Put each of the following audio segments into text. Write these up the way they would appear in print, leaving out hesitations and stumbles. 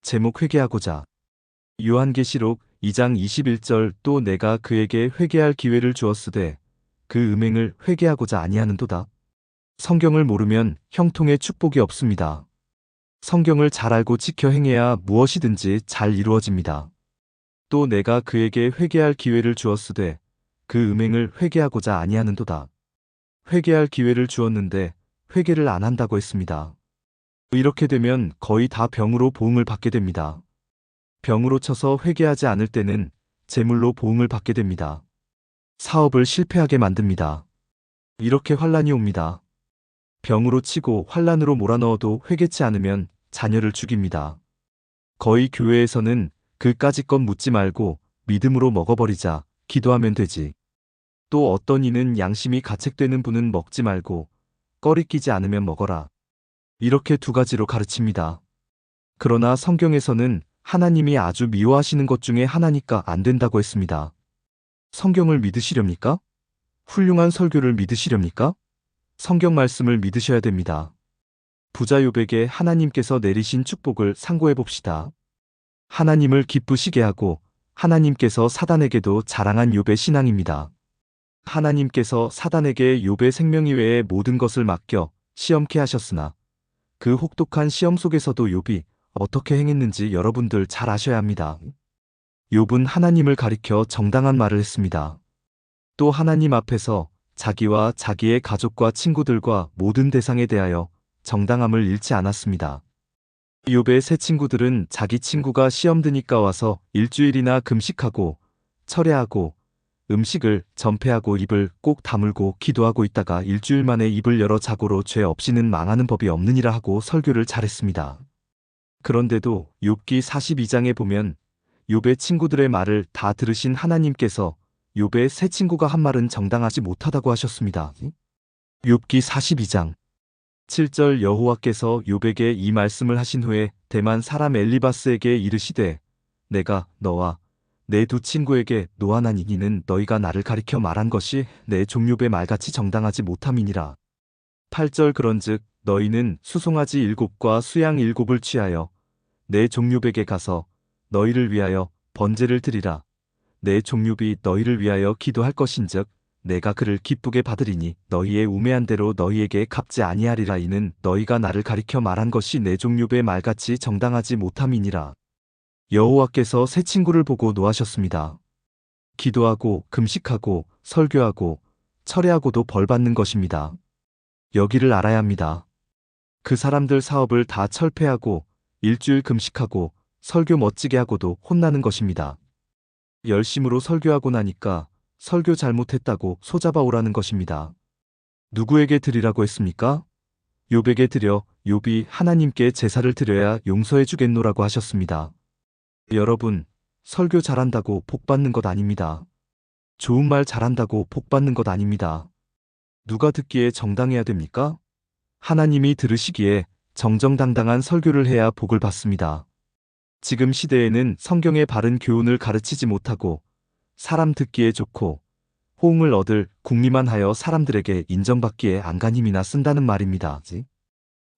제목 회개하고자. 요한계시록 2장 21절 또 내가 그에게 회개할 기회를 주었으되 그 음행을 회개하고자 아니하는도다. 성경을 모르면 형통의 축복이 없습니다. 성경을 잘 알고 지켜 행해야 무엇이든지 잘 이루어집니다. 또 내가 그에게 회개할 기회를 주었으되 그 음행을 회개하고자 아니하는도다. 회개할 기회를 주었는데 회개를 안 한다고 했습니다. 이렇게 되면 거의 다 병으로 보응을 받게 됩니다. 병으로 쳐서 회개하지 않을 때는 재물로 보응을 받게 됩니다. 사업을 실패하게 만듭니다. 이렇게 환란이 옵니다. 병으로 치고 환란으로 몰아넣어도 회개치 않으면 자녀를 죽입니다. 거의 교회에서는 그까짓 것 묻지 말고 믿음으로 먹어버리자, 기도하면 되지. 또 어떤 이는 양심이 가책되는 분은 먹지 말고 꺼리 끼지 않으면 먹어라. 이렇게 두 가지로 가르칩니다. 그러나 성경에서는 하나님이 아주 미워하시는 것 중에 하나니까 안 된다고 했습니다. 성경을 믿으시렵니까? 훌륭한 설교를 믿으시렵니까? 성경 말씀을 믿으셔야 됩니다. 부자 욥에게 하나님께서 내리신 축복을 상고해 봅시다. 하나님을 기쁘시게 하고 하나님께서 사단에게도 자랑한 욥의 신앙입니다. 하나님께서 사단에게 욥의 생명 이외의 모든 것을 맡겨 시험케 하셨으나 그 혹독한 시험 속에서도 욥이 어떻게 행했는지 여러분들 잘 아셔야 합니다. 욥은 하나님을 가리켜 정당한 말을 했습니다. 또 하나님 앞에서 자기와 자기의 가족과 친구들과 모든 대상에 대하여 정당함을 잃지 않았습니다. 욥의 세 친구들은 자기 친구가 시험 드니까 와서 일주일이나 금식하고 철야하고 음식을 전폐하고 입을 꼭 다물고 기도하고 있다가 일주일 만에 입을 열어 자고로 죄 없이는 망하는 법이 없느니라 하고 설교를 잘했습니다. 그런데도 욥기 42장에 보면 욥의 친구들의 말을 다 들으신 하나님께서 욥의 세 친구가 한 말은 정당하지 못하다고 하셨습니다. 욥기 42장 7절 여호와께서 욥에게 이 말씀을 하신 후에 대만 사람 엘리바스에게 이르시되 내가 너와 내 두 친구에게 노하나니 이는 너희가 나를 가리켜 말한 것이 내 종 욥의 말같이 정당하지 못함이니라. 8절 그런즉 너희는 수송아지 7과 수양 7을 취하여 내 종 욥에게 가서 너희를 위하여 번제를 드리라. 내 종 욥이 너희를 위하여 기도할 것인즉 내가 그를 기쁘게 받으리니 너희의 우매한 대로 너희에게 갚지 아니하리라. 이는 너희가 나를 가리켜 말한 것이 내 종 욥의 말같이 정당하지 못함이니라. 여호와께서 세 친구를 보고 노하셨습니다. 기도하고 금식하고 설교하고 철회하고도 벌 받는 것입니다. 여기를 알아야 합니다. 그 사람들 사업을 다 철폐하고 일주일 금식하고 설교 멋지게 하고도 혼나는 것입니다. 열심으로 설교하고 나니까 설교 잘못했다고 소잡아 오라는 것입니다. 누구에게 드리라고 했습니까? 욥에게 드려 욥이 하나님께 제사를 드려야 용서해 주겠노라고 하셨습니다. 여러분, 설교 잘한다고 복 받는 것 아닙니다. 좋은 말 잘한다고 복 받는 것 아닙니다. 누가 듣기에 정당해야 됩니까? 하나님이 들으시기에 정정당당한 설교를 해야 복을 받습니다. 지금 시대에는 성경의 바른 교훈을 가르치지 못하고 사람 듣기에 좋고 호응을 얻을 궁리만 하여 사람들에게 인정받기에 안간 힘이나 쓴다는 말입니다.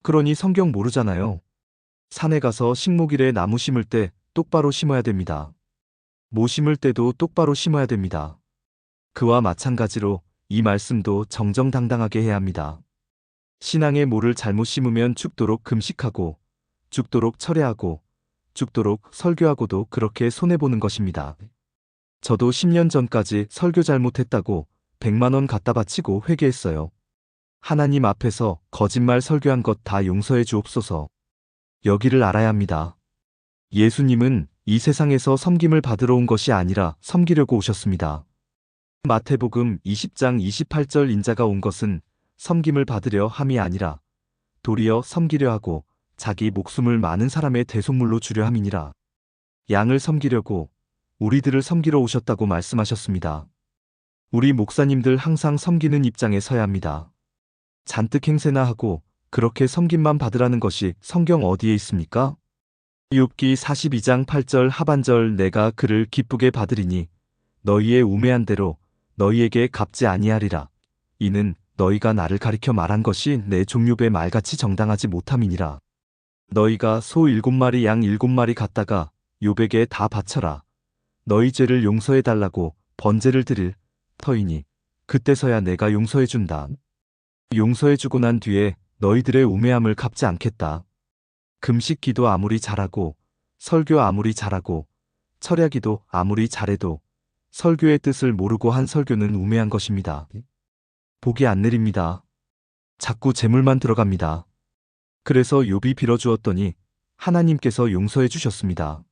그러니 성경 모르잖아요. 산에 가서 식목일에 나무 심을 때 똑바로 심어야 됩니다. 모 심을 때도 똑바로 심어야 됩니다. 그와 마찬가지로 이 말씀도 정정당당하게 해야 합니다. 신앙의 모를 잘못 심으면 죽도록 금식하고 죽도록 철회하고 죽도록 설교하고도 그렇게 손해보는 것입니다. 저도 10년 전까지 설교 잘못했다고 100만 원 갖다 바치고 회개했어요. 하나님 앞에서 거짓말 설교한 것 다 용서해 주옵소서. 여기를 알아야 합니다. 예수님은 이 세상에서 섬김을 받으러 온 것이 아니라 섬기려고 오셨습니다. 마태복음 20장 28절 인자가 온 것은 섬김을 받으려 함이 아니라 도리어 섬기려 하고 자기 목숨을 많은 사람의 대속물로 주려 함이니라. 양을 섬기려고 우리들을 섬기러 오셨다고 말씀하셨습니다. 우리 목사님들 항상 섬기는 입장에 서야 합니다. 잔뜩 행세나 하고 그렇게 섬김만 받으라는 것이 성경 어디에 있습니까? 욥기 42장 8절 하반절 내가 그를 기쁘게 받으리니 너희의 우매한 대로 너희에게 갚지 아니하리라. 이는 너희가 나를 가리켜 말한 것이 내 종 욥의 말같이 정당하지 못함이니라. 너희가 소 7마리 양 7마리 갖다가 욥에게 다 바쳐라. 너희 죄를 용서해 달라고 번제를 드릴 터이니 그때서야 내가 용서해 준다. 용서해 주고 난 뒤에 너희들의 우매함을 갚지 않겠다. 금식 기도 아무리 잘하고 설교 아무리 잘하고 철야기도 아무리 잘해도 설교의 뜻을 모르고 한 설교는 우매한 것입니다. 복이 안 내립니다. 자꾸 재물만 들어갑니다. 그래서 욥이 빌어주었더니 하나님께서 용서해 주셨습니다.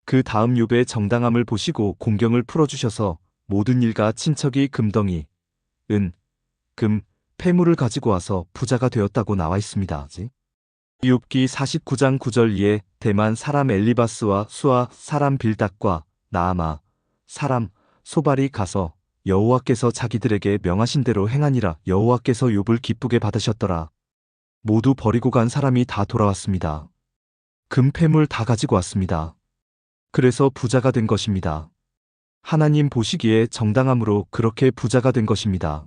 그 다음 욥의 정당함을 보시고 공경을 풀어주셔서 모든 일가 친척이 금덩이, 은, 금, 폐물을 가지고 와서 부자가 되었다고 나와 있습니다. 욥기 49장 9절 이에 대만 사람 엘리바스와 수아 사람 빌닷과 나아마 사람 소발이 가서 여호와께서 자기들에게 명하신 대로 행하니라. 여호와께서 욥을 기쁘게 받으셨더라. 모두 버리고 간 사람이 다 돌아왔습니다. 금폐물 다 가지고 왔습니다. 그래서 부자가 된 것입니다. 하나님 보시기에 정당함으로 그렇게 부자가 된 것입니다.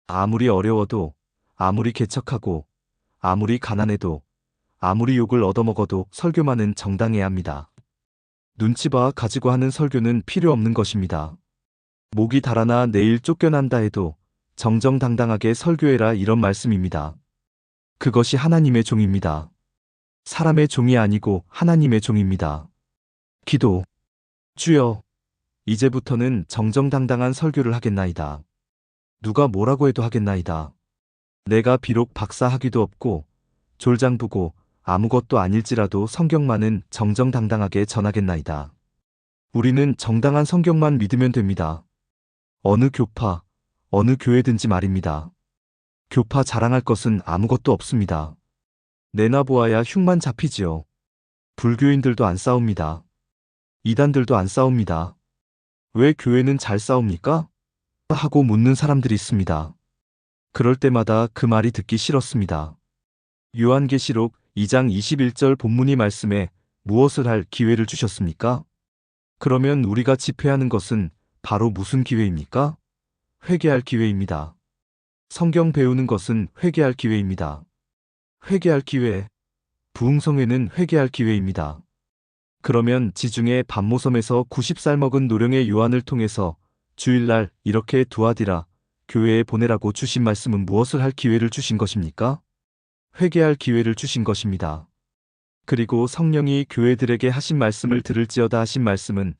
아무리 어려워도, 아무리 개척하고, 아무리 가난해도, 아무리 욕을 얻어먹어도 설교만은 정당해야 합니다. 눈치 봐 가지고 하는 설교는 필요 없는 것입니다. 목이 달아나 내일 쫓겨난다 해도 정정당당하게 설교해라, 이런 말씀입니다. 그것이 하나님의 종입니다. 사람의 종이 아니고 하나님의 종입니다. 기도. 주여, 이제부터는 정정당당한 설교를 하겠나이다. 누가 뭐라고 해도 하겠나이다. 내가 비록 박사 학위도 없고 졸장부고 아무것도 아닐지라도 성경만은 정정당당하게 전하겠나이다. 우리는 정당한 성경만 믿으면 됩니다. 어느 교파, 어느 교회든지 말입니다. 교파 자랑할 것은 아무것도 없습니다. 내놔보아야 흉만 잡히지요. 불교인들도 안 싸웁니다. 이단들도 안 싸웁니다. 왜 교회는 잘 싸웁니까? 하고 묻는 사람들이 있습니다. 그럴 때마다 그 말이 듣기 싫었습니다. 요한계시록 2장 21절 본문이 말씀에 무엇을 할 기회를 주셨습니까? 그러면 우리가 집회하는 것은 바로 무슨 기회입니까? 회개할 기회입니다. 성경 배우는 것은 회개할 기회입니다. 회개할 기회. 부흥성회는 회개할 기회입니다. 그러면 지중해 반모섬에서 90살 먹은 노령의 요한을 통해서 주일날 이렇게 두아디라 교회에 보내라고 주신 말씀은 무엇을 할 기회를 주신 것입니까? 회개할 기회를 주신 것입니다. 그리고 성령이 교회들에게 하신 말씀을 들을지어다 하신 말씀은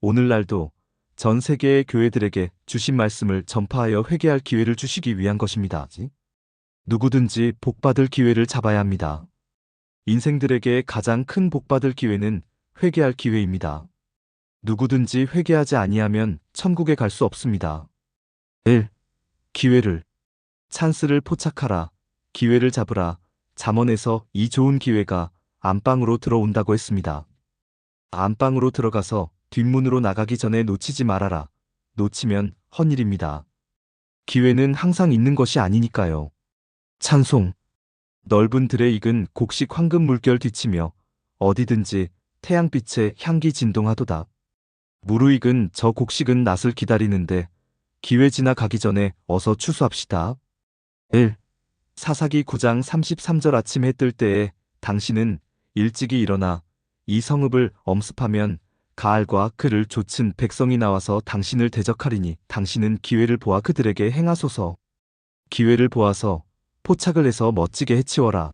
오늘날도 전 세계의 교회들에게 주신 말씀을 전파하여 회개할 기회를 주시기 위한 것입니다. 누구든지 복받을 기회를 잡아야 합니다. 인생들에게 가장 큰 복받을 기회는 회개할 기회입니다. 누구든지 회개하지 아니하면 천국에 갈 수 없습니다. 1. 기회를. 찬스를 포착하라. 기회를 잡으라. 잠언에서 이 좋은 기회가 안방으로 들어온다고 했습니다. 안방으로 들어가서 뒷문으로 나가기 전에 놓치지 말아라. 놓치면 헛일입니다. 기회는 항상 있는 것이 아니니까요. 찬송. 넓은 들에 익은 곡식 황금 물결 뒤치며 어디든지 태양빛에 향기 진동하도다. 무르익은 저 곡식은 낫을 기다리는데 기회 지나가기 전에 어서 추수합시다. 1. 사사기 9장 33절 아침 해 뜰 때에 당신은 일찍이 일어나 이 성읍을 엄습하면 가알과 그를 좇은 백성이 나와서 당신을 대적하리니 당신은 기회를 보아 그들에게 행하소서. 기회를 보아서 포착을 해서 멋지게 해치워라.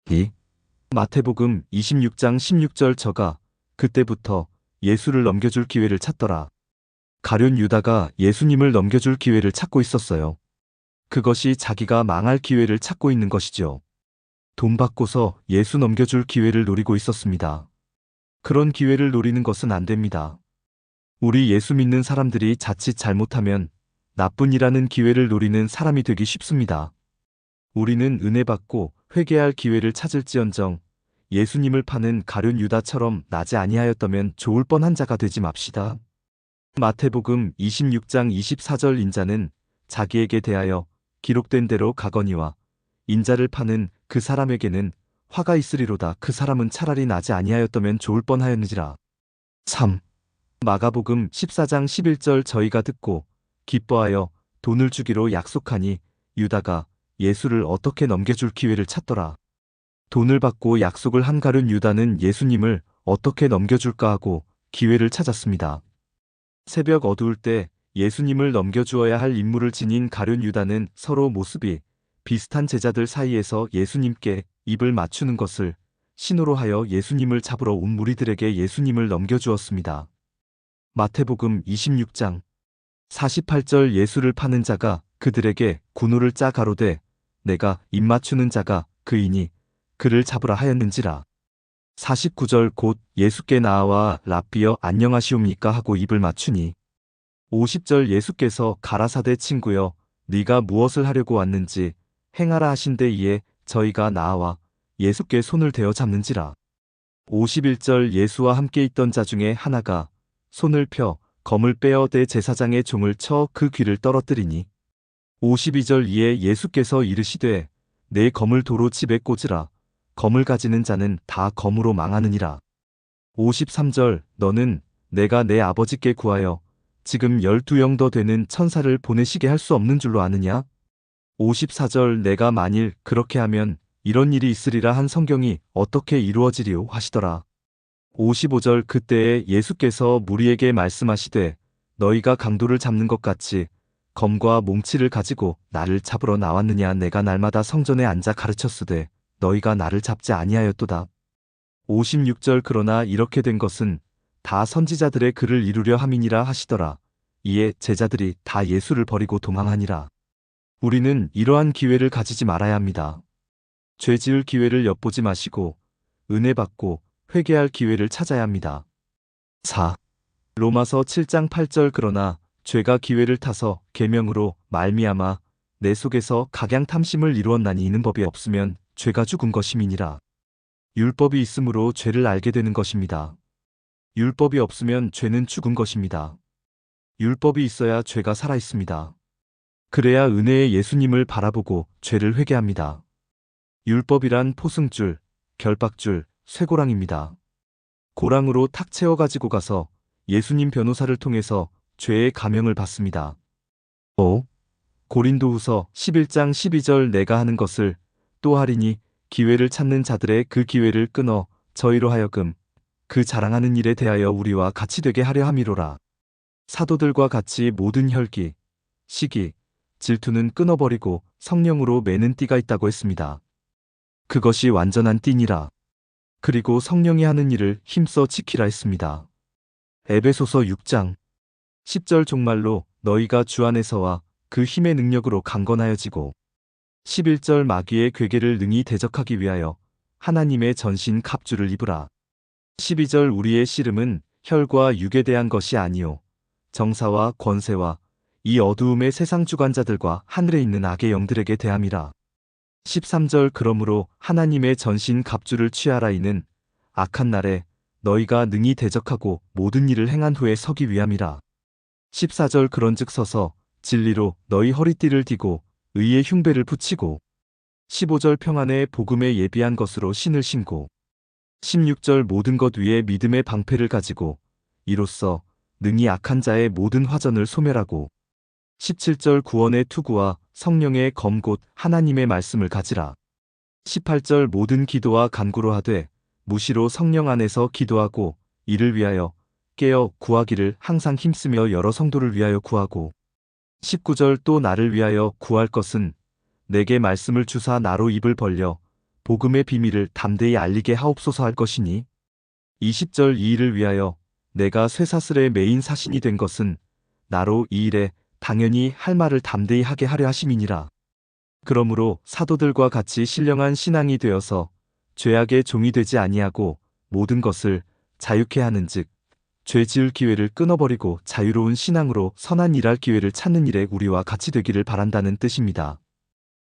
2. 마태복음 26장 16절 저가 그때부터 예수를 넘겨줄 기회를 찾더라. 가룟 유다가 예수님을 넘겨줄 기회를 찾고 있었어요. 그것이 자기가 망할 기회를 찾고 있는 것이죠. 돈 받고서 예수 넘겨줄 기회를 노리고 있었습니다. 그런 기회를 노리는 것은 안 됩니다. 우리 예수 믿는 사람들이 자칫 잘못하면 나쁜 일하는 기회를 노리는 사람이 되기 쉽습니다. 우리는 은혜 받고 회개할 기회를 찾을지언정 예수님을 파는 가룟 유다처럼 나지 아니하였다면 좋을 뻔한 자가 되지 맙시다. 마태복음 26장 24절 인자는 자기에게 대하여 기록된 대로 가거니와 인자를 파는 그 사람에게는 화가 있으리로다. 그 사람은 차라리 나지 아니하였다면 좋을 뻔하였느니라. 3. 마가복음 14장 11절 저희가 듣고 기뻐하여 돈을 주기로 약속하니 유다가 예수를 어떻게 넘겨줄 기회를 찾더라. 돈을 받고 약속을 한 가룟 유다는 예수님을 어떻게 넘겨줄까 하고 기회를 찾았습니다. 새벽 어두울 때 예수님을 넘겨주어야 할 임무를 지닌 가룟 유다는 서로 모습이 비슷한 제자들 사이에서 예수님께 입을 맞추는 것을 신호로 하여 예수님을 잡으러 온 무리들에게 예수님을 넘겨주었습니다. 마태복음 26장 48절 예수를 파는 자가 그들에게 군우를 짜 가로되 내가 입 맞추는 자가 그이니 그를 잡으라 하였는지라. 49절 곧 예수께 나와 랍비여 안녕하시옵니까 하고 입을 맞추니. 50절 예수께서 가라사대 친구여 네가 무엇을 하려고 왔는지 행하라 하신대 이에 저희가 나와 예수께 손을 대어 잡는지라. 51절 예수와 함께 있던 자 중에 하나가 손을 펴 검을 빼어 대제사장의 종을 쳐 그 귀를 떨어뜨리니. 52절 이에 예수께서 이르시되 내 검을 도로 집에 꽂으라. 검을 가지는 자는 다 검으로 망하느니라. 53절 너는 내가 내 아버지께 구하여 지금 12영 더 되는 천사를 보내시게 할 수 없는 줄로 아느냐? 54절 내가 만일 그렇게 하면 이런 일이 있으리라 한 성경이 어떻게 이루어지리요 하시더라. 55절 그때에 예수께서 무리에게 말씀하시되 너희가 강도를 잡는 것 같이 검과 몽치를 가지고 나를 잡으러 나왔느냐 내가 날마다 성전에 앉아 가르쳤으되 너희가 나를 잡지 아니하였도다. 56절 그러나 이렇게 된 것은 다 선지자들의 글을 이루려 함이니라 하시더라. 이에 제자들이 다 예수를 버리고 도망하니라. 우리는 이러한 기회를 가지지 말아야 합니다. 죄 지을 기회를 엿보지 마시고 은혜 받고 회개할 기회를 찾아야 합니다. 4. 로마서 7장 8절 그러나 죄가 기회를 타서 계명으로 말미암아 내 속에서 각양 탐심을 이루었나니 이는 법이 없으면 죄가 죽은 것임이니라. 율법이 있으므로 죄를 알게 되는 것입니다. 율법이 없으면 죄는 죽은 것입니다. 율법이 있어야 죄가 살아 있습니다. 그래야 은혜의 예수님을 바라보고 죄를 회개합니다. 율법이란 포승줄, 결박줄, 쇠고랑입니다. 고랑으로 탁 채워 가지고 가서 예수님 변호사를 통해서 죄의 감형을 받습니다. 5. 고린도후서 11장 12절 내가 하는 것을 또 하리니 기회를 찾는 자들의 그 기회를 끊어 저희로 하여금 그 자랑하는 일에 대하여 우리와 같이 되게 하려 함이로라. 사도들과 같이 모든 혈기, 시기, 질투는 끊어버리고 성령으로 매는 띠가 있다고 했습니다. 그것이 완전한 띠니라. 그리고 성령이 하는 일을 힘써 지키라 했습니다. 에베소서 6장 10절 종말로 너희가 주 안에서와 그 힘의 능력으로 강건하여지고 11절 마귀의 괴계를 능히 대적하기 위하여 하나님의 전신 갑주를 입으라. 12절 우리의 씨름은 혈과 육에 대한 것이 아니요 정사와 권세와 이 어두움의 세상 주관자들과 하늘에 있는 악의 영들에게 대함이라. 13절 그러므로 하나님의 전신 갑주를 취하라 이는 악한 날에 너희가 능히 대적하고 모든 일을 행한 후에 서기 위함이라. 14절 그런즉 서서 진리로 너희 허리띠를 띠고 의의 흉배를 붙이고 15절 평안의 복음에 예비한 것으로 신을 신고 16절 모든 것 위에 믿음의 방패를 가지고 이로써 능히 악한 자의 모든 화전을 소멸하고 17절 구원의 투구와 성령의 검 곧 하나님의 말씀을 가지라. 18절 모든 기도와 간구로 하되 무시로 성령 안에서 기도하고 이를 위하여 깨어 구하기를 항상 힘쓰며 여러 성도를 위하여 구하고 19절 또 나를 위하여 구할 것은 내게 말씀을 주사 나로 입을 벌려 복음의 비밀을 담대히 알리게 하옵소서 할 것이니 20절 이 일을 위하여 내가 쇠사슬에 매인 사신이 된 것은 나로 이 일에 당연히 할 말을 담대히 하게 하려 하심이니라. 그러므로 사도들과 같이 신령한 신앙이 되어서 죄악의 종이 되지 아니하고 모든 것을 자유케 하는즉 죄 지을 기회를 끊어버리고 자유로운 신앙으로 선한 일할 기회를 찾는 일에 우리와 같이 되기를 바란다는 뜻입니다.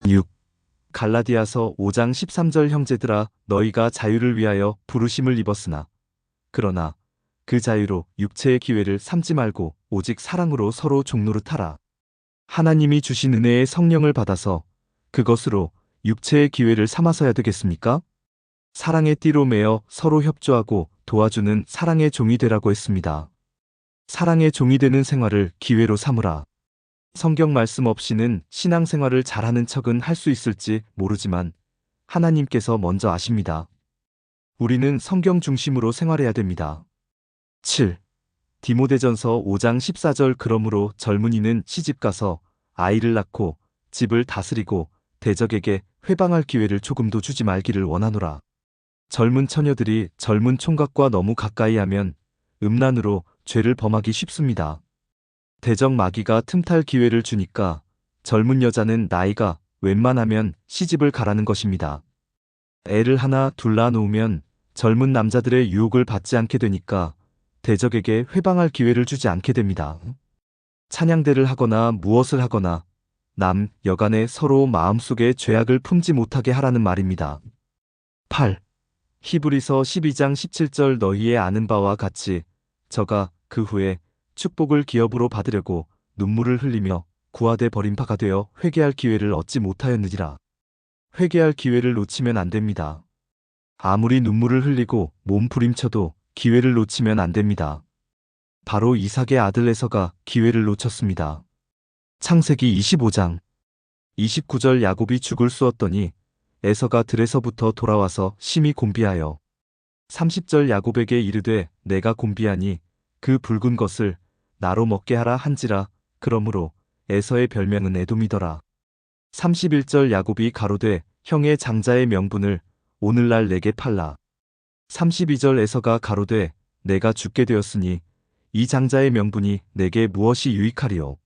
6. 갈라디아서 5장 13절 형제들아 너희가 자유를 위하여 부르심을 입었으나 그러나 그 자유로 육체의 기회를 삼지 말고 오직 사랑으로 서로 종노릇하라. 하나님이 주신 은혜의 성령을 받아서 그것으로 육체의 기회를 삼아서야 되겠습니까? 사랑의 띠로 매어 서로 협조하고 도와주는 사랑의 종이 되라고 했습니다. 사랑의 종이 되는 생활을 기회로 삼으라. 성경 말씀 없이는 신앙생활을 잘하는 척은 할 수 있을지 모르지만 하나님께서 먼저 아십니다. 우리는 성경 중심으로 생활해야 됩니다. 7. 디모데전서 5장 14절 그러므로 젊은이는 시집가서 아이를 낳고 집을 다스리고 대적에게 회방할 기회를 조금도 주지 말기를 원하노라. 젊은 처녀들이 젊은 총각과 너무 가까이 하면 음란으로 죄를 범하기 쉽습니다. 대적 마귀가 틈탈 기회를 주니까 젊은 여자는 나이가 웬만하면 시집을 가라는 것입니다. 애를 하나 둘 낳아놓으면 젊은 남자들의 유혹을 받지 않게 되니까 대적에게 회방할 기회를 주지 않게 됩니다. 찬양대를 하거나 무엇을 하거나 남, 여간에 서로 마음속에 죄악을 품지 못하게 하라는 말입니다. 8. 히브리서 12장 17절 너희의 아는 바와 같이 저가 그 후에 축복을 기업으로 받으려고 눈물을 흘리며 구하되 버림바가 되어 회개할 기회를 얻지 못하였느니라. 회개할 기회를 놓치면 안 됩니다. 아무리 눈물을 흘리고 몸부림쳐도 기회를 놓치면 안 됩니다. 바로 이삭의 아들 에서가 기회를 놓쳤습니다. 창세기 25장 29절 야곱이 죽을 쑤었더니 에서가 들에서부터 돌아와서 심히 곤비하여 30절 야곱에게 이르되 내가 곤비하니 그 붉은 것을 나로 먹게 하라 한지라. 그러므로 에서의 별명은 에돔이더라. 31절 야곱이 가로되 형의 장자의 명분을 오늘날 내게 팔라. 32절 에서가 가로되 내가 죽게 되었으니 이 장자의 명분이 내게 무엇이 유익하리요.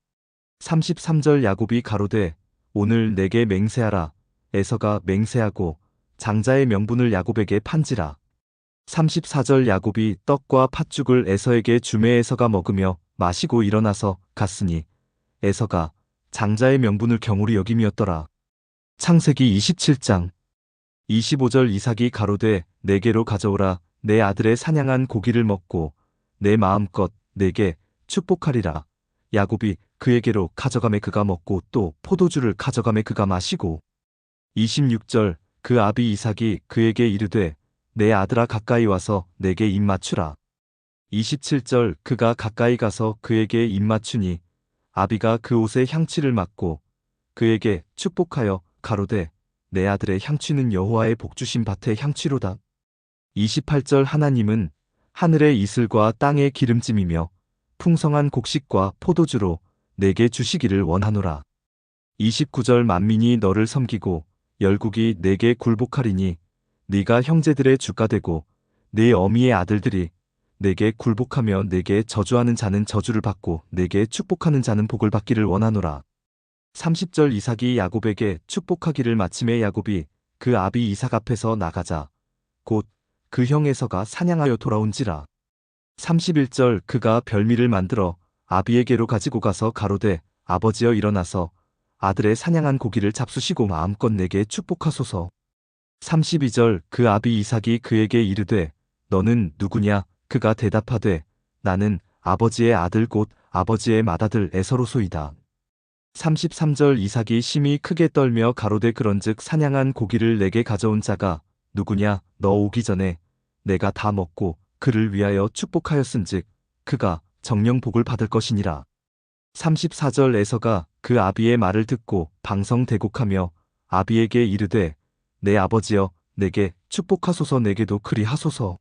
33절 야곱이 가로되 오늘 내게 맹세하라. 에서가 맹세하고 장자의 명분을 야곱에게 판지라. 34절 야곱이 떡과 팥죽을 에서에게 주매 에서가 먹으며 마시고 일어나서 갔으니 에서가 장자의 명분을 경홀히 여김이었더라. 창세기 27장 25절 이삭이 가로되 내게로 가져오라. 내 아들의 사냥한 고기를 먹고 내 마음껏 내게 축복하리라. 야곱이 그에게로 가져가매 그가 먹고 또 포도주를 가져가매 그가 마시고 26절 그 아비 이삭이 그에게 이르되 내 아들아 가까이 와서 내게 입 맞추라. 27절 그가 가까이 가서 그에게 입 맞추니 아비가 그 옷에 향취를 맡고 그에게 축복하여 가로되 내 아들의 향취는 여호와의 복주신 밭의 향취로다. 28절 하나님은 하늘의 이슬과 땅의 기름짐이며 풍성한 곡식과 포도주로 내게 주시기를 원하노라. 29절 만민이 너를 섬기고 열국이 내게 굴복하리니 네가 형제들의 주가 되고 네 어미의 아들들이 내게 굴복하며 내게 저주하는 자는 저주를 받고 내게 축복하는 자는 복을 받기를 원하노라. 30절 이삭이 야곱에게 축복하기를 마침에 야곱이 그 아비 이삭 앞에서 나가자 곧 그 형 에서가 사냥하여 돌아온지라. 31절 그가 별미를 만들어 아비에게로 가지고 가서 가로되 아버지여 일어나서 아들의 사냥한 고기를 잡수시고 마음껏 내게 축복하소서. 32절 그 아비 이삭이 그에게 이르되 너는 누구냐? 그가 대답하되 나는 아버지의 아들 곧 아버지의 맏아들 에서로소이다. 33절 이삭이 심히 크게 떨며 가로되 그런즉 사냥한 고기를 내게 가져온 자가 누구냐? 너 오기 전에 내가 다 먹고 그를 위하여 축복하였은즉 그가 정령 복을 받을 것이니라. 34절 에서가 그 아비의 말을 듣고 방성대곡하며 아비에게 이르되 내 아버지여 내게 축복하소서 내게도 그리하소서.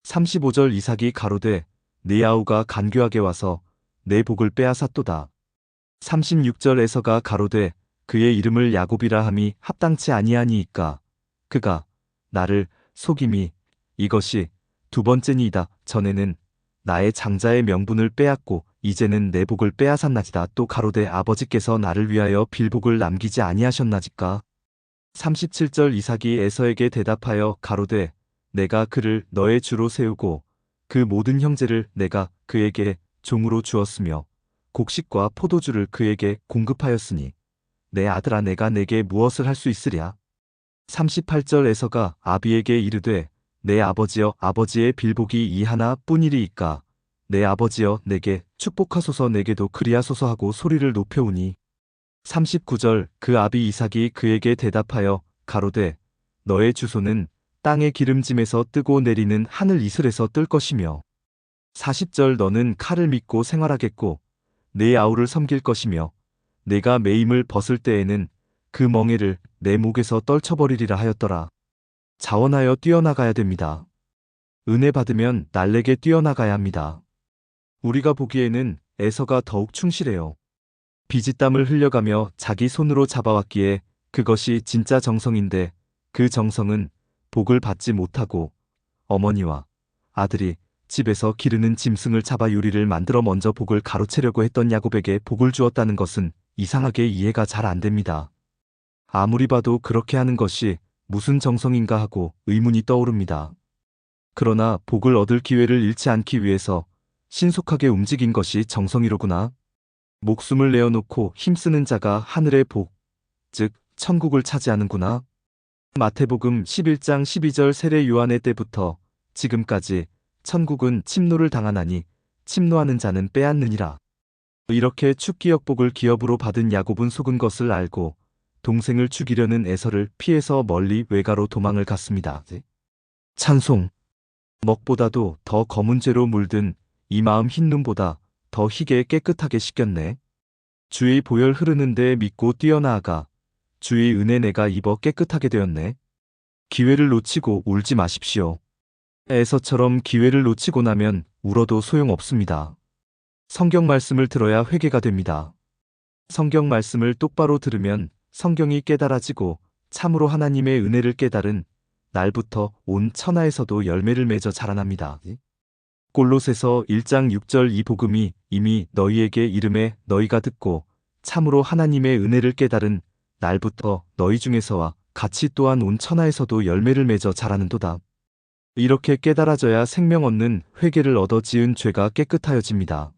35절 이삭이 가로되 네 아우가 간교하게 와서 내 복을 빼앗았도다. 36절 에서가 가로되 그의 이름을 야곱이라 함이 합당치 아니하니이까 그가 나를 속임이 이것이 두 번째니이다. 전에는 나의 장자의 명분을 빼앗고 이제는 내 복을 빼앗았나지다. 또 가로되 아버지께서 나를 위하여 빌복을 남기지 아니하셨나지까. 37절 이삭이 에서에게 대답하여 가로되 내가 그를 너의 주로 세우고 그 모든 형제를 내가 그에게 종으로 주었으며 곡식과 포도주를 그에게 공급하였으니 내 아들아 내가 내게 무엇을 할 수 있으랴. 38절 에서가 아비에게 이르되 내 아버지여 아버지의 빌복이 이 하나뿐이리이까 내 아버지여 내게 축복하소서 내게도 그리하소서 하고 소리를 높여오니 39절 그 아비 이삭이 그에게 대답하여 가로되 너의 주소는 땅의 기름짐에서 뜨고 내리는 하늘 이슬에서 뜰 것이며 40절 너는 칼을 믿고 생활하겠고 내 아우를 섬길 것이며 내가 매임을 벗을 때에는 그 멍에를 내 목에서 떨쳐버리리라 하였더라. 자원하여 뛰어나가야 됩니다. 은혜 받으면 날래게 뛰어나가야 합니다. 우리가 보기에는 에서가 더욱 충실해요. 비지땀을 흘려가며 자기 손으로 잡아왔기에 그것이 진짜 정성인데 그 정성은 복을 받지 못하고 어머니와 아들이 집에서 기르는 짐승을 잡아 요리를 만들어 먼저 복을 가로채려고 했던 야곱에게 복을 주었다는 것은 이상하게 이해가 잘 안 됩니다. 아무리 봐도 그렇게 하는 것이 무슨 정성인가 하고 의문이 떠오릅니다. 그러나 복을 얻을 기회를 잃지 않기 위해서 신속하게 움직인 것이 정성이로구나. 목숨을 내어놓고 힘쓰는 자가 하늘의 복, 즉 천국을 차지하는구나. 마태복음 11장 12절 세례 요한의 때부터 지금까지 천국은 침노를 당하나니 침노하는 자는 빼앗느니라. 이렇게 축기역복을 기업으로 받은 야곱은 속은 것을 알고 동생을 죽이려는 에서를 피해서 멀리 외가로 도망을 갔습니다. 찬송. 먹보다도 더 검은 죄로 물든 이 마음 흰 눈보다 더 희게 깨끗하게 씻겼네. 주의 보혈 흐르는데 믿고 뛰어나아가 주의 은혜 내가 입어 깨끗하게 되었네. 기회를 놓치고 울지 마십시오. 에서처럼 기회를 놓치고 나면 울어도 소용없습니다. 성경 말씀을 들어야 회개가 됩니다. 성경 말씀을 똑바로 들으면 성경이 깨달아지고 참으로 하나님의 은혜를 깨달은 날부터 온 천하에서도 열매를 맺어 자라납니다. 골로새서 1장 6절 이 복음이 이미 너희에게 이름에 너희가 듣고 참으로 하나님의 은혜를 깨달은 날부터 너희 중에서와 같이 또한 온 천하에서도 열매를 맺어 자라는도다. 이렇게 깨달아져야 생명 얻는 회개를 얻어 지은 죄가 깨끗하여집니다.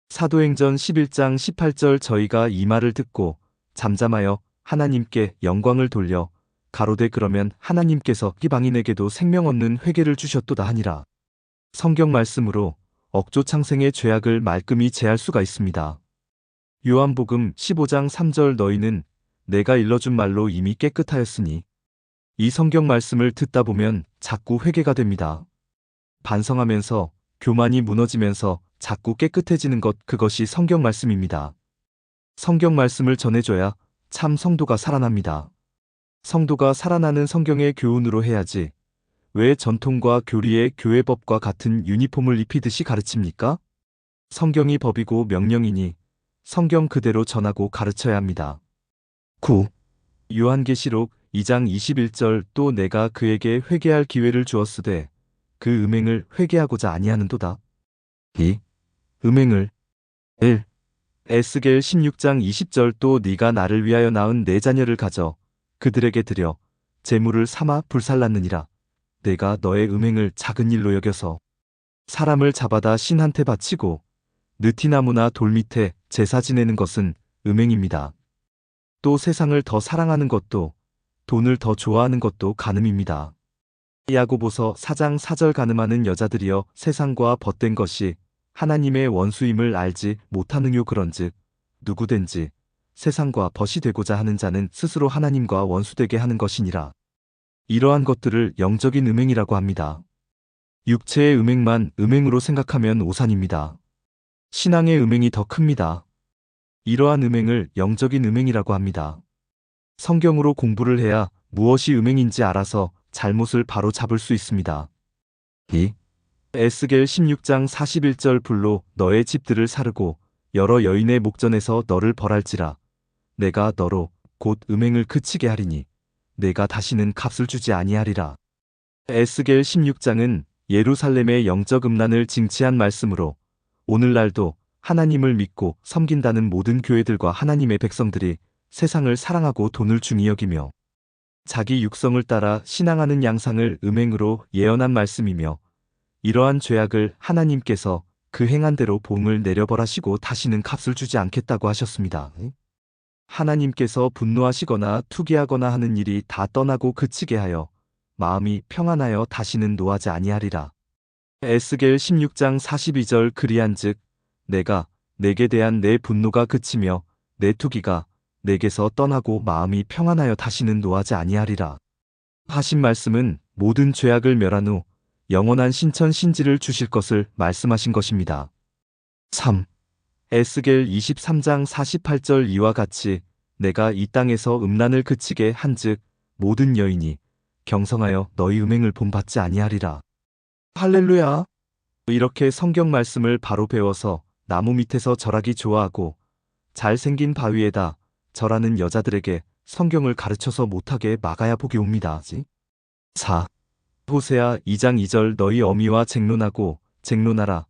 사도행전 11장 18절 저희가 이 말을 듣고 잠잠하여 하나님께 영광을 돌려 가로되 그러면 하나님께서 이방인에게도 생명 얻는 회개를 주셨도다 하니라. 성경 말씀으로 억조창생의 죄악을 말끔히 제할 수가 있습니다. 요한복음 15장 3절 너희는 내가 일러준 말로 이미 깨끗하였으니 이 성경 말씀을 듣다 보면 자꾸 회개가 됩니다. 반성하면서 교만이 무너지면서 자꾸 깨끗해지는 것 그것이 성경 말씀입니다. 성경 말씀을 전해줘야 참 성도가 살아납니다. 성도가 살아나는 성경의 교훈으로 해야지 왜 전통과 교리의 교회법과 같은 유니폼을 입히듯이 가르칩니까? 성경이 법이고 명령이니 성경 그대로 전하고 가르쳐야 합니다. 9. 요한계시록 2장 21절 또 내가 그에게 회개할 기회를 주었으되 그 음행을 회개하고자 아니하는도다. 2. 음행을 1. 에스겔 16장 20절 또 네가 나를 위하여 낳은 네 자녀를 가져 그들에게 드려 제물을 삼아 불살랐느니라. 내가 너의 음행을 작은 일로 여겨서 사람을 잡아다 신한테 바치고 느티나무나 돌 밑에 제사 지내는 것은 음행입니다. 또 세상을 더 사랑하는 것도 돈을 더 좋아하는 것도 간음입니다. 야고보서 4장 4절 간음하는 여자들이여 세상과 벗된 것이 하나님의 원수임을 알지 못하느뇨 그런즉 누구든지 세상과 벗이 되고자 하는 자는 스스로 하나님과 원수되게 하는 것이니라. 이러한 것들을 영적인 음행이라고 합니다. 육체의 음행만 음행으로 생각하면 오산입니다. 신앙의 음행이 더 큽니다. 이러한 음행을 영적인 음행이라고 합니다. 성경으로 공부를 해야 무엇이 음행인지 알아서 잘못을 바로 잡을 수 있습니다. 2. 에스겔 16장 41절 불로 너의 집들을 사르고 여러 여인의 목전에서 너를 벌할지라. 내가 너로 곧 음행을 그치게 하리니 내가 다시는 값을 주지 아니하리라. 에스겔 16장은 예루살렘의 영적 음란을 징치한 말씀으로 오늘날도 하나님을 믿고 섬긴다는 모든 교회들과 하나님의 백성들이 세상을 사랑하고 돈을 중히 여기며 자기 육성을 따라 신앙하는 양상을 음행으로 예언한 말씀이며 이러한 죄악을 하나님께서 그 행한 대로 보응을 내려벌하시고 다시는 값을 주지 않겠다고 하셨습니다. 하나님께서 분노하시거나 투기하거나 하는 일이 다 떠나고 그치게 하여 마음이 평안하여 다시는 노하지 아니하리라. 에스겔 16장 42절 그리한즉 내가 내게 대한 내 분노가 그치며 내 투기가 내게서 떠나고 마음이 평안하여 다시는 노하지 아니하리라. 하신 말씀은 모든 죄악을 멸한 후 영원한 신천 신지를 주실 것을 말씀하신 것입니다. 3. 에스겔 23장 48절 이와 같이 내가 이 땅에서 음란을 그치게 한즉 모든 여인이 경성하여 너희 음행을 본받지 아니하리라. 할렐루야. 이렇게 성경 말씀을 바로 배워서 나무 밑에서 절하기 좋아하고 잘생긴 바위에다 절하는 여자들에게 성경을 가르쳐서 못하게 막아야 복이 옵니다. 4. 호세아 2장 2절 너희 어미와 쟁론하고 쟁론하라.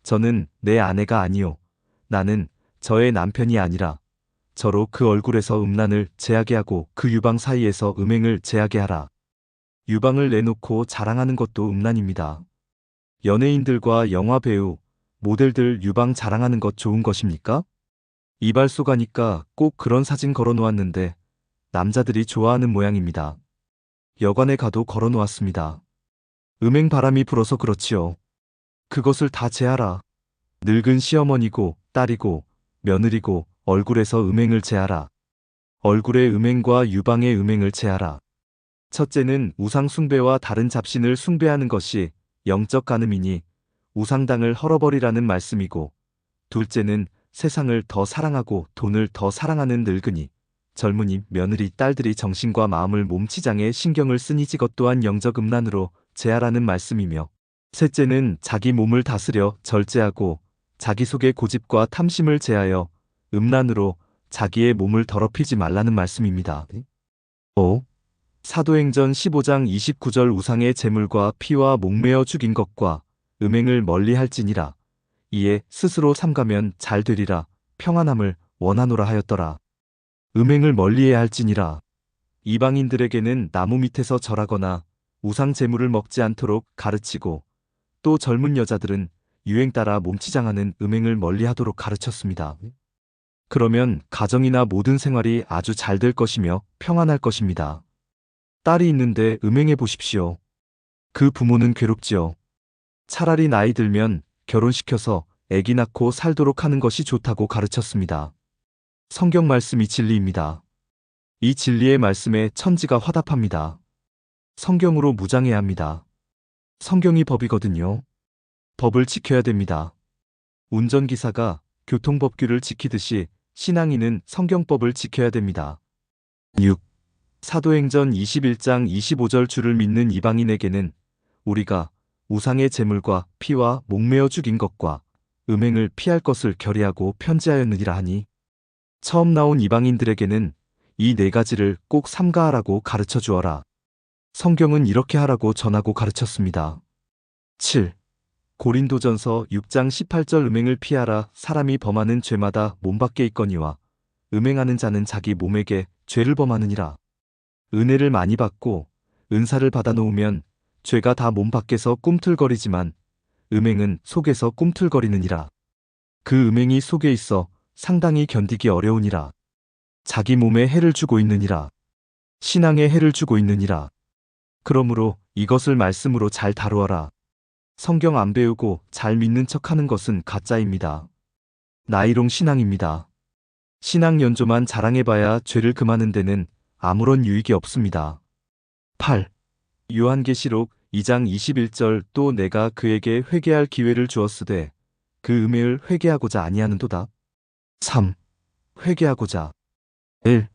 저는 내 아내가 아니요 나는 저의 남편이 아니라 저로 그 얼굴에서 음란을 제하게 하고 그 유방 사이에서 음행을 제하게 하라. 유방을 내놓고 자랑하는 것도 음란입니다. 연예인들과 영화 배우, 모델들 유방 자랑하는 것 좋은 것입니까? 이발소 가니까 꼭 그런 사진 걸어 놓았는데 남자들이 좋아하는 모양입니다. 여관에 가도 걸어 놓았습니다. 음행 바람이 불어서 그렇지요. 그것을 다 제하라. 늙은 시어머니고 딸이고 며느리고 얼굴에서 음행을 제하라. 얼굴의 음행과 유방의 음행을 제하라. 첫째는 우상 숭배와 다른 잡신을 숭배하는 것이 영적 간음이니 우상당을 헐어버리라는 말씀이고, 둘째는 세상을 더 사랑하고 돈을 더 사랑하는 늙은이, 젊은이, 며느리, 딸들이 정신과 마음을 몸치장에 신경을 쓰니 이것 또한 영적 음란으로 제하라는 말씀이며, 셋째는 자기 몸을 다스려 절제하고 자기 속의 고집과 탐심을 제하여 음란으로 자기의 몸을 더럽히지 말라는 말씀입니다. 5. 사도행전 15장 29절 우상의 제물과 피와 목매어 죽인 것과 음행을 멀리할지니라. 이에 스스로 삼가면 잘 되리라. 평안함을 원하노라 하였더라. 음행을 멀리해야 할지니라. 이방인들에게는 나무 밑에서 절하거나 우상 제물을 먹지 않도록 가르치고, 또 젊은 여자들은 유행 따라 몸치장하는 음행을 멀리하도록 가르쳤습니다. 그러면 가정이나 모든 생활이 아주 잘 될 것이며 평안할 것입니다. 딸이 있는데 음행해 보십시오. 그 부모는 괴롭지요. 차라리 나이 들면 결혼시켜서 아기 낳고 살도록 하는 것이 좋다고 가르쳤습니다. 성경 말씀이 진리입니다. 이 진리의 말씀에 천지가 화답합니다. 성경으로 무장해야 합니다. 성경이 법이거든요. 법을 지켜야 됩니다. 운전기사가 교통법규를 지키듯이 신앙인은 성경법을 지켜야 됩니다. 6. 사도행전 21장 25절 주를 믿는 이방인에게는 우리가 우상의 제물과 피와 목매어 죽인 것과 음행을 피할 것을 결의하고 편지하였느니라 하니, 처음 나온 이방인들에게는 이 네 가지를 꼭 삼가하라고 가르쳐 주어라. 성경은 이렇게 하라고 전하고 가르쳤습니다. 7. 고린도전서 6장 18절 음행을 피하라. 사람이 범하는 죄마다 몸 밖에 있거니와 음행하는 자는 자기 몸에게 죄를 범하느니라. 은혜를 많이 받고 은사를 받아 놓으면 죄가 다 몸 밖에서 꿈틀거리지만 음행은 속에서 꿈틀거리느니라. 그 음행이 속에 있어 상당히 견디기 어려우니라. 자기 몸에 해를 주고 있느니라. 신앙에 해를 주고 있느니라. 그러므로 이것을 말씀으로 잘 다루어라. 성경 안 배우고 잘 믿는 척하는 것은 가짜입니다. 나이롱 신앙입니다. 신앙 연조만 자랑해봐야 죄를 금하는 데는 아무런 유익이 없습니다. 8. 요한계시록 2장 21절 또 내가 그에게 회개할 기회를 주었으되 그 음해를 회개하고자 아니하는도다. 3. 회개하고자. 1.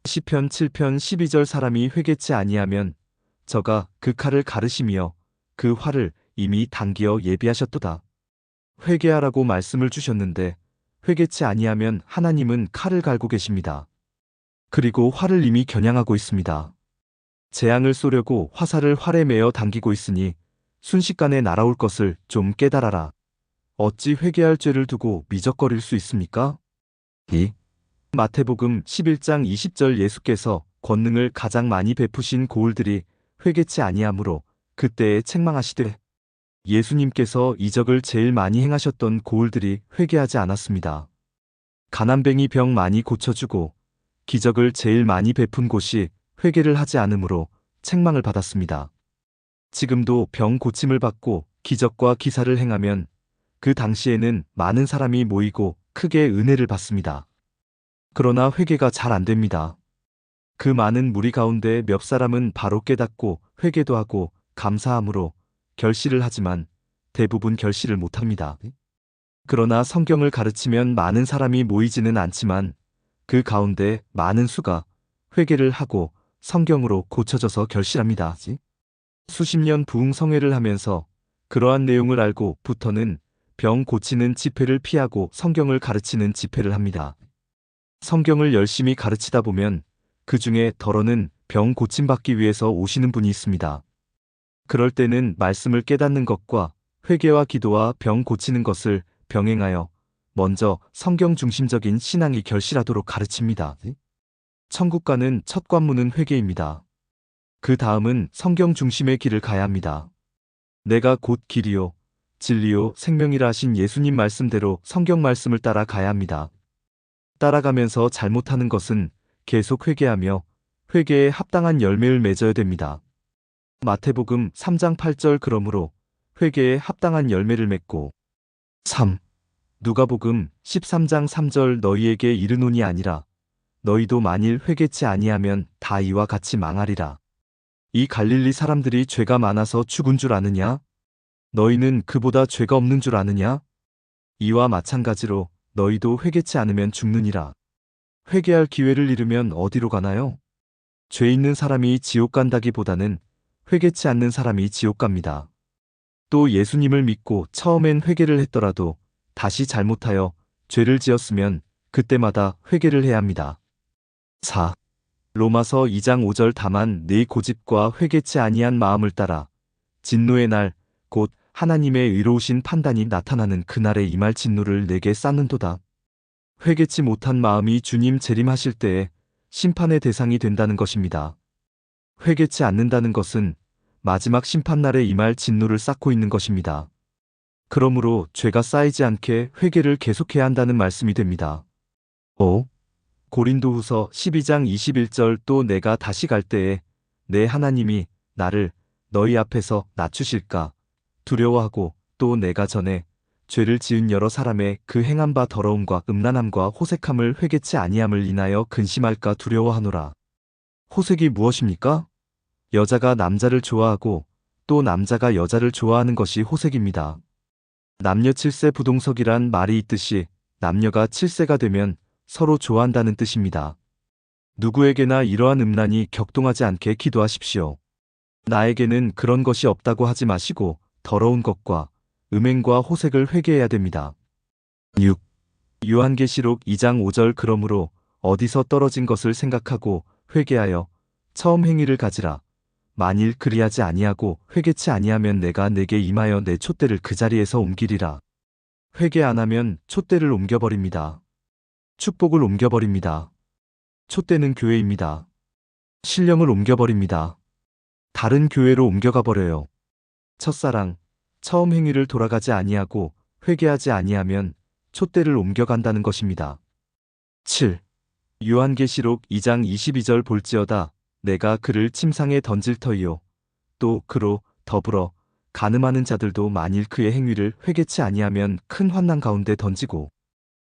시편 7편 12절 사람이 회개치 아니하면 저가 그 칼을 가르시며 그 활을 이미 당기어 예비하셨도다. 회개하라고 말씀을 주셨는데 회개치 아니하면 하나님은 칼을 갈고 계십니다. 그리고 활을 이미 겨냥하고 있습니다. 재앙을 쏘려고 화살을 활에 매어 당기고 있으니 순식간에 날아올 것을 좀 깨달아라. 어찌 회개할 죄를 두고 미적거릴 수 있습니까? 2. 마태복음 11장 20절 예수께서 권능을 가장 많이 베푸신 고을들이 회개치 아니하므로 그때에 책망하시되, 예수님께서 이적을 제일 많이 행하셨던 고을들이 회개하지 않았습니다. 가난뱅이 병 많이 고쳐주고 기적을 제일 많이 베푼 곳이 회개를 하지 않으므로 책망을 받았습니다. 지금도 병 고침을 받고 기적과 기사를 행하면 그 당시에는 많은 사람이 모이고 크게 은혜를 받습니다. 그러나 회개가 잘 안 됩니다. 그 많은 무리 가운데 몇 사람은 바로 깨닫고 회개도 하고 감사함으로 결실을 하지만 대부분 결실을 못합니다. 그러나 성경을 가르치면 많은 사람이 모이지는 않지만 그 가운데 많은 수가 회개를 하고 성경으로 고쳐져서 결실합니다. 수십 년 부흥성회를 하면서 그러한 내용을 알고부터는 병 고치는 집회를 피하고 성경을 가르치는 집회를 합니다. 성경을 열심히 가르치다 보면 그 중에 덜어는 병 고침받기 위해서 오시는 분이 있습니다. 그럴 때는 말씀을 깨닫는 것과 회개와 기도와 병 고치는 것을 병행하여 먼저 성경 중심적인 신앙이 결실하도록 가르칩니다. 천국 가는 첫 관문은 회개입니다. 그 다음은 성경 중심의 길을 가야 합니다. 내가 곧 길이요, 진리요, 생명이라 하신 예수님 말씀대로 성경 말씀을 따라 가야 합니다. 따라가면서 잘못하는 것은 계속 회개하며 회개에 합당한 열매를 맺어야 됩니다. 마태복음 3장 8절 그러므로 회개에 합당한 열매를 맺고 3. 누가복음 13장 3절 너희에게 이르노니 아니라 너희도 만일 회개치 아니하면 다 이와 같이 망하리라. 이 갈릴리 사람들이 죄가 많아서 죽은 줄 아느냐? 너희는 그보다 죄가 없는 줄 아느냐? 이와 마찬가지로 너희도 회개치 않으면 죽느니라. 회개할 기회를 잃으면 어디로 가나요? 죄 있는 사람이 지옥 간다기보다는 회개치 않는 사람이 지옥 갑니다. 또 예수님을 믿고 처음엔 회개를 했더라도 다시 잘못하여 죄를 지었으면 그때마다 회개를 해야 합니다. 4. 로마서 2장 5절 다만 네 고집과 회개치 아니한 마음을 따라 진노의 날 곧 하나님의 의로우신 판단이 나타나는 그날에 임할 진노를 내게 쌓는도다. 회개치 못한 마음이 주님 재림하실 때에 심판의 대상이 된다는 것입니다. 회개치 않는다는 것은 마지막 심판날에 임할 진노를 쌓고 있는 것입니다. 그러므로 죄가 쌓이지 않게 회개를 계속해야 한다는 말씀이 됩니다. 5. 고린도후서 12장 21절 또 내가 다시 갈 때에 내 하나님이 나를 너희 앞에서 낮추실까 두려워하고 또 내가 전에 죄를 지은 여러 사람의 그 행한 바 더러움과 음란함과 호색함을 회개치 아니함을 인하여 근심할까 두려워하노라. 호색이 무엇입니까? 여자가 남자를 좋아하고 또 남자가 여자를 좋아하는 것이 호색입니다. 남녀 칠세 부동석이란 말이 있듯이 남녀가 칠세가 되면 서로 좋아한다는 뜻입니다. 누구에게나 이러한 음란이 격동하지 않게 기도하십시오. 나에게는 그런 것이 없다고 하지 마시고 더러운 것과 음행과 호색을 회개해야 됩니다. 6. 요한계시록 2장 5절 그러므로 어디서 떨어진 것을 생각하고 회개하여 처음 행위를 가지라. 만일 그리하지 아니하고 회개치 아니하면 내가 내게 임하여 내 촛대를 그 자리에서 옮기리라. 회개 안 하면 촛대를 옮겨버립니다. 축복을 옮겨버립니다. 촛대는 교회입니다. 신령을 옮겨버립니다. 다른 교회로 옮겨가 버려요. 첫사랑, 처음 행위를 돌아가지 아니하고 회개하지 아니하면 촛대를 옮겨간다는 것입니다. 7. 요한계시록 2장 22절 볼지어다 내가 그를 침상에 던질 터이요 또 그로 더불어 간음하는 자들도 만일 그의 행위를 회개치 아니하면 큰 환난 가운데 던지고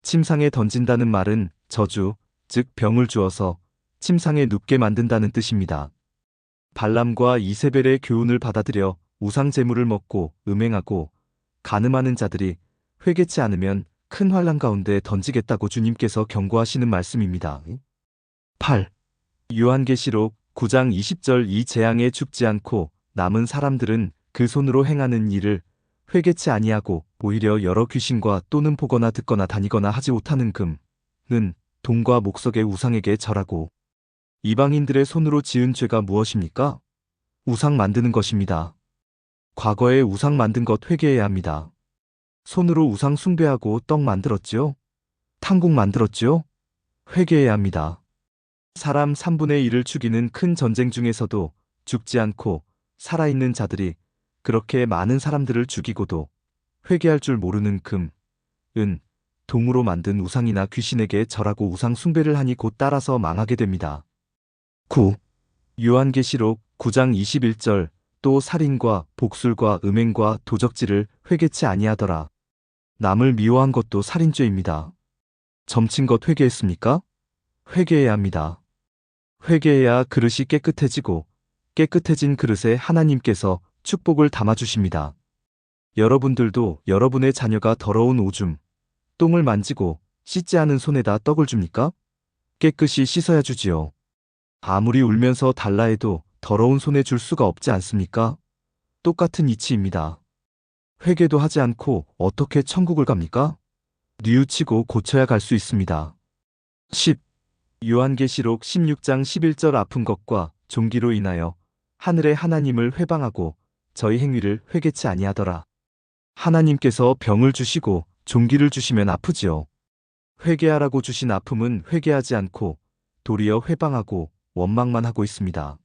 침상에 던진다는 말은 저주, 즉 병을 주어서 침상에 눕게 만든다는 뜻입니다. 발람과 이세벨의 교훈을 받아들여 우상 제물을 먹고 음행하고 간음하는 자들이 회개치 않으면 큰 환난 가운데 던지겠다고 주님께서 경고하시는 말씀입니다. 8. 요한계시록 9장 20절 이 재앙에 죽지 않고 남은 사람들은 그 손으로 행하는 일을 회개치 아니하고 오히려 여러 귀신과 또는 보거나 듣거나 다니거나 하지 못하는 금, 은, 동과 목석의 우상에게 절하고 이방인들의 손으로 지은 죄가 무엇입니까? 우상 만드는 것입니다. 과거에 우상 만든 것 회개해야 합니다. 손으로 우상 숭배하고 떡 만들었지요? 탕국 만들었지요? 회개해야 합니다. 사람 3분의 1을 죽이는 큰 전쟁 중에서도 죽지 않고 살아있는 자들이 그렇게 많은 사람들을 죽이고도 회개할 줄 모르는 금, 은, 동으로 만든 우상이나 귀신에게 절하고 우상 숭배를 하니 곧 따라서 망하게 됩니다. 9. 요한계시록 9장 21절 또 살인과 복술과 음행과 도적질을 회개치 아니하더라. 남을 미워한 것도 살인죄입니다. 점친 것 회개했습니까? 회개해야 합니다. 회개해야 그릇이 깨끗해지고 깨끗해진 그릇에 하나님께서 축복을 담아주십니다. 여러분들도 여러분의 자녀가 더러운 오줌, 똥을 만지고 씻지 않은 손에다 떡을 줍니까? 깨끗이 씻어야 주지요. 아무리 울면서 달라 해도 더러운 손에 줄 수가 없지 않습니까? 똑같은 이치입니다. 회개도 하지 않고 어떻게 천국을 갑니까? 뉘우치고 고쳐야 갈 수 있습니다. 10. 요한계시록 16장 11절 아픈 것과 종기로 인하여 하늘의 하나님을 회방하고 저희 행위를 회개치 아니하더라. 하나님께서 병을 주시고 종기를 주시면 아프지요. 회개하라고 주신 아픔은 회개하지 않고 도리어 회방하고 원망만 하고 있습니다.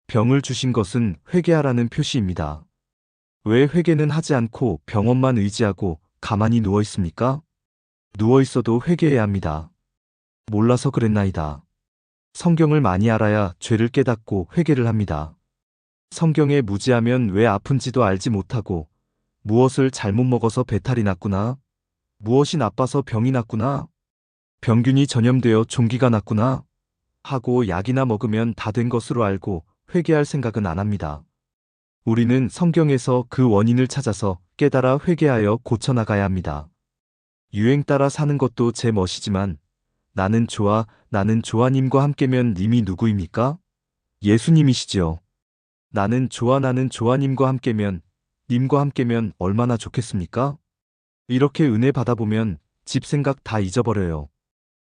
병을 주신 것은 회개하라는 표시입니다. 왜 회개는 하지 않고 병원만 의지하고 가만히 누워 있습니까? 누워 있어도 회개해야 합니다. 몰라서 그랬나이다. 성경을 많이 알아야 죄를 깨닫고 회개를 합니다. 성경에 무지하면 왜 아픈지도 알지 못하고 무엇을 잘못 먹어서 배탈이 났구나. 무엇이 나빠서 병이 났구나. 병균이 전염되어 종기가 났구나. 하고 약이나 먹으면 다 된 것으로 알고 회개할 생각은 안 합니다. 우리는 성경에서 그 원인을 찾아서 깨달아 회개하여 고쳐나가야 합니다. 유행 따라 사는 것도 제 멋이지만 나는 좋아님과 함께면 님이 누구입니까? 예수님이시지요. 나는 좋아님과 함께면 님과 함께면 얼마나 좋겠습니까? 이렇게 은혜 받아보면 집 생각 다 잊어버려요.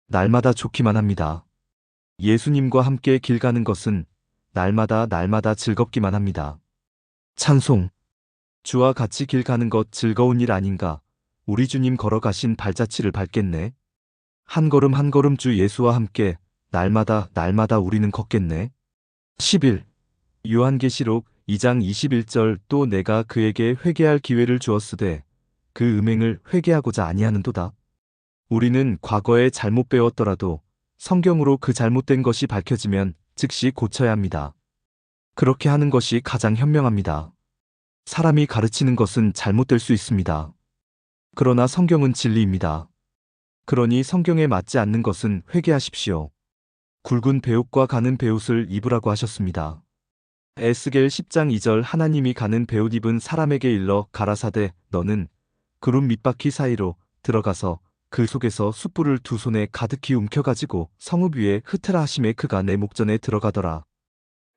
날마다 좋기만 합니다. 예수님과 함께 길 가는 것은 날마다 즐겁기만 합니다. 찬송. 주와 같이 길 가는 것 즐거운 일 아닌가. 우리 주님 걸어가신 발자취를 밟겠네. 한 걸음 한 걸음 주 예수와 함께 날마다 우리는 걷겠네. 11. 요한계시록 2장 21절 또 내가 그에게 회개할 기회를 주었으되 그 음행을 회개하고자 아니하는도다. 우리는 과거에 잘못 배웠더라도 성경으로 그 잘못된 것이 밝혀지면 즉시 고쳐야 합니다. 그렇게 하는 것이 가장 현명합니다. 사람이 가르치는 것은 잘못될 수 있습니다. 그러나 성경은 진리입니다. 그러니 성경에 맞지 않는 것은 회개하십시오. 굵은 배옷과 가는 배옷을 입으라고 하셨습니다. 에스겔 10장 2절 하나님이 가는 배옷 입은 사람에게 일러 가라사대 너는 구름 밑바퀴 사이로 들어가서 그 속에서 숯불을 두 손에 가득히 움켜가지고 성읍 위에 흩으라 하심에 그가 내 목전에 들어가더라.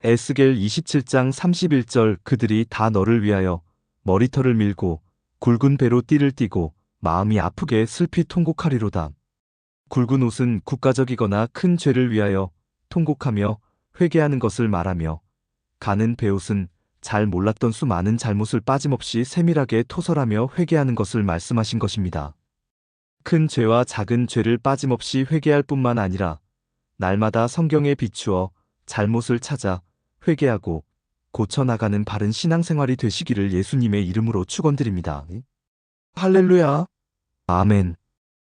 에스겔 27장 31절 그들이 다 너를 위하여 머리털을 밀고 굵은 배로 띠를 띠고 마음이 아프게 슬피 통곡하리로다. 굵은 옷은 국가적이거나 큰 죄를 위하여 통곡하며 회개하는 것을 말하며 가는 배옷은 잘 몰랐던 수많은 잘못을 빠짐없이 세밀하게 토설하며 회개하는 것을 말씀하신 것입니다. 큰 죄와 작은 죄를 빠짐없이 회개할 뿐만 아니라 날마다 성경에 비추어 잘못을 찾아 회개하고 고쳐나가는 바른 신앙생활이 되시기를 예수님의 이름으로 축원드립니다. 할렐루야. 아멘.